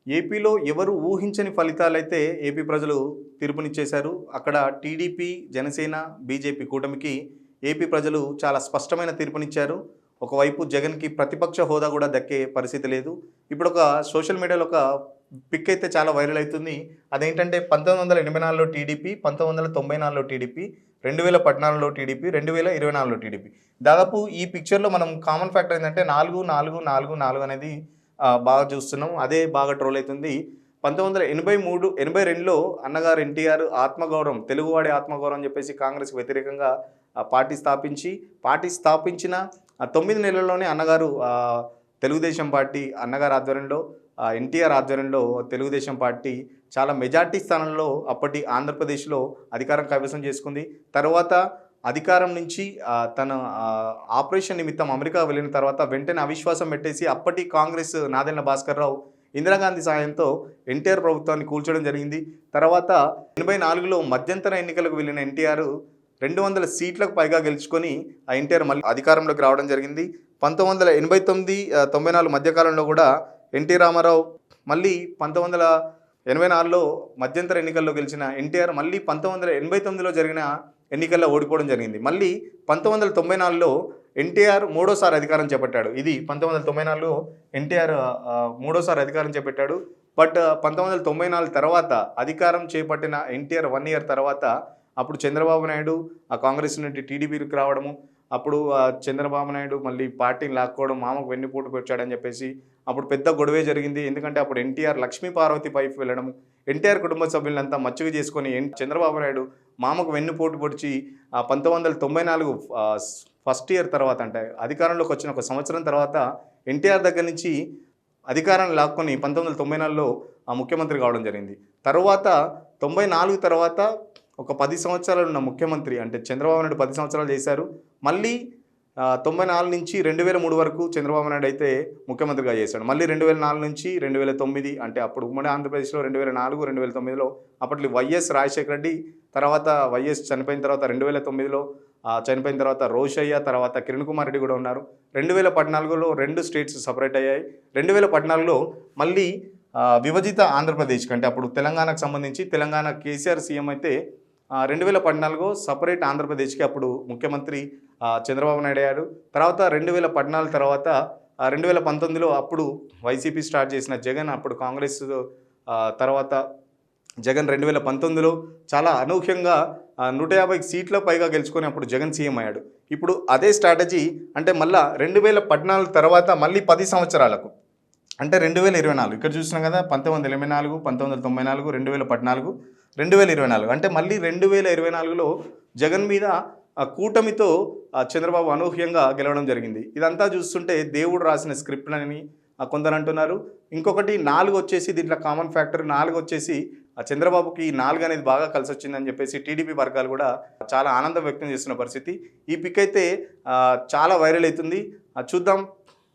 ఏపీలో ఎవరు ఊహించని ఫలితాలైతే ఏపీ ప్రజలు తీర్పునిచ్చేశారు. అక్కడ టీడీపీ, జనసేన, బీజేపీ కూటమికి ఏపీ ప్రజలు చాలా స్పష్టమైన తీర్పునిచ్చారు. ఒకవైపు జగన్‌కి ప్రతిపక్ష హోదా కూడా దక్కే పరిస్థితి లేదు. ఇప్పుడొక సోషల్ మీడియాలో ఒక పిక్ అయితే చాలా వైరల్ అయితుంది. అదేంటంటే 1984లో టీడీపీ, 1994లో టీడీపీ, 2014లో టీడీపీ, 2024లో టీడీపీ. దాదాపు ఈ పిక్చర్‌లో మనం కామన్ ఫ్యాక్టర్ ఏంటంటే 4, 4, 4, 4 అనేది బాగా చూస్తున్నాం. అదే బాగా ట్రోల్ అవుతుంది. 1983, 82లో అన్నగారు ఎన్టీఆర్ ఆత్మగౌరవం, తెలుగువాడి ఆత్మగౌరవం అని చెప్పేసి కాంగ్రెస్‌కి వ్యతిరేకంగా పార్టీ స్థాపించిన 9 నెలల్లోనే అన్నగారు తెలుగుదేశం పార్టీ అన్నగారి ఆధ్వర్యంలో ఎన్టీఆర్ ఆధ్వర్యంలో తెలుగుదేశం పార్టీ చాలా మెజార్టీ స్థానంలో అప్పటి ఆంధ్రప్రదేశ్‌లో అధికారం కైవసం చేసుకుంది. తర్వాత అధికారం నుంచి తన ఆపరేషన్ నిమిత్తం అమెరికా వెళ్ళిన తర్వాత వెంటనే అవిశ్వాసం పెట్టేసి అప్పటి కాంగ్రెస్ నాదెళ్ల భాస్కర్‌రావు ఇందిరాగాంధీ సహాయంతో ఎన్టీఆర్ ప్రభుత్వాన్ని కూల్చడం జరిగింది. తర్వాత 84లో మధ్యంతర ఎన్నికలకు వెళ్ళిన ఎన్టీఆర్ 200 సీట్లకు పైగా గెలుచుకొని ఆ ఎన్టీఆర్ మళ్ళీ అధికారంలోకి రావడం జరిగింది. 1989, 94 మధ్యకాలంలో కూడా ఎన్టీ రామారావు మళ్ళీ 1984లో మధ్యంతర ఎన్నికల్లో గెలిచిన ఎన్టీఆర్ మళ్ళీ 1989లో జరిగిన ఎన్నికల్లో ఓడిపోవడం జరిగింది. మళ్ళీ 1994లో ఎన్టీఆర్ మూడోసారి అధికారం చేపట్టాడు. ఇది 1994లో ఎన్టీఆర్ మూడోసారి అధికారం చేపట్టాడు. బట్ 1994 తర్వాత అధికారం చేపట్టిన ఎన్టీఆర్ 1 ఇయర్ తర్వాత అప్పుడు చంద్రబాబు నాయుడు ఆ కాంగ్రెస్ నుండి టీడీపీకి రావడము, అప్పుడు చంద్రబాబు నాయుడు మళ్ళీ పార్టీని లాక్కోవడం, మామకు వెన్నుపోటు పెట్టాడని చెప్పేసి అప్పుడు పెద్ద గొడవే జరిగింది. ఎందుకంటే అప్పుడు ఎన్టీఆర్ లక్ష్మీ పార్వతి పైపు వెళ్ళడం, ఎన్టీఆర్ కుటుంబ సభ్యులంతా మచ్చుకు చేసుకొని చంద్రబాబు నాయుడు మామకు వెన్నుపోటు పొడిచి 1994 ఫస్ట్ ఇయర్ తర్వాత అంటే అధికారంలోకి వచ్చిన ఒక సంవత్సరం తర్వాత ఎన్టీఆర్ దగ్గర నుంచి అధికారాన్ని లాక్కొని 1994లో ముఖ్యమంత్రి కావడం జరిగింది. తర్వాత 94 తర్వాత ఒక 10 సంవత్సరాలు ఉన్న ముఖ్యమంత్రి అంటే చంద్రబాబు నాయుడు 10 సంవత్సరాలు చేశారు. మళ్ళీ 94 నుంచి 2003 వరకు చంద్రబాబు నాయుడు అయితే ముఖ్యమంత్రిగా చేశాడు. మళ్ళీ 2004 నుంచి 2009 అంటే అప్పుడు ఉమ్మడి ఆంధ్రప్రదేశ్లో 2004, 2009లో అప్పట్లో వైఎస్ రాజశేఖర రెడ్డి, తర్వాత వైఎస్ చనిపోయిన తర్వాత 2009లో చనిపోయిన తర్వాత రోషయ్య, తర్వాత కిరణ్ కుమార్ రెడ్డి కూడా ఉన్నారు. 2014లో 2 స్టేట్స్ సపరేట్ అయ్యాయి. 2014లో మళ్ళీ విభజిత ఆంధ్రప్రదేశ్ కంటే అప్పుడు తెలంగాణకు సంబంధించి తెలంగాణ కేసీఆర్ సీఎం అయితే 2014లో సపరేట్ ఆంధ్రప్రదేశ్కి అప్పుడు ముఖ్యమంత్రి చంద్రబాబు నాయుడు అయ్యారు. తర్వాత 2014 తర్వాత 2019లో అప్పుడు వైసీపీ స్టార్ట్ చేసిన జగన్, అప్పుడు కాంగ్రెస్ తర్వాత జగన్ 2019లో చాలా అనూహ్యంగా 150 సీట్ల పైగా గెలుచుకొని అప్పుడు జగన్ సీఎం అయ్యాడు. ఇప్పుడు అదే స్ట్రాటజీ అంటే మళ్ళీ 2014 తర్వాత మళ్ళీ 10 సంవత్సరాలకు అంటే 2024 ఇక్కడ చూసినాం కదా, 1984, 1994, 2014, 2024 అంటే మళ్ళీ 2024లో జగన్ మీద కూటమితో చంద్రబాబు అనూహ్యంగా గెలవడం జరిగింది. ఇదంతా చూస్తుంటే దేవుడు రాసిన స్క్రిప్ట్ అని కొందరు అంటున్నారు. ఇంకొకటి 4 వచ్చేసి దీంట్లో కామన్ ఫ్యాక్టర్ 4 వచ్చేసి చంద్రబాబుకి 4 అనేది బాగా కలిసి వచ్చిందని చెప్పేసి టీడీపీ వర్గాలు కూడా చాలా ఆనందం వ్యక్తం చేస్తున్న పరిస్థితి. ఈ పిక్ అయితే చాలా వైరల్ అవుతుంది. చూద్దాం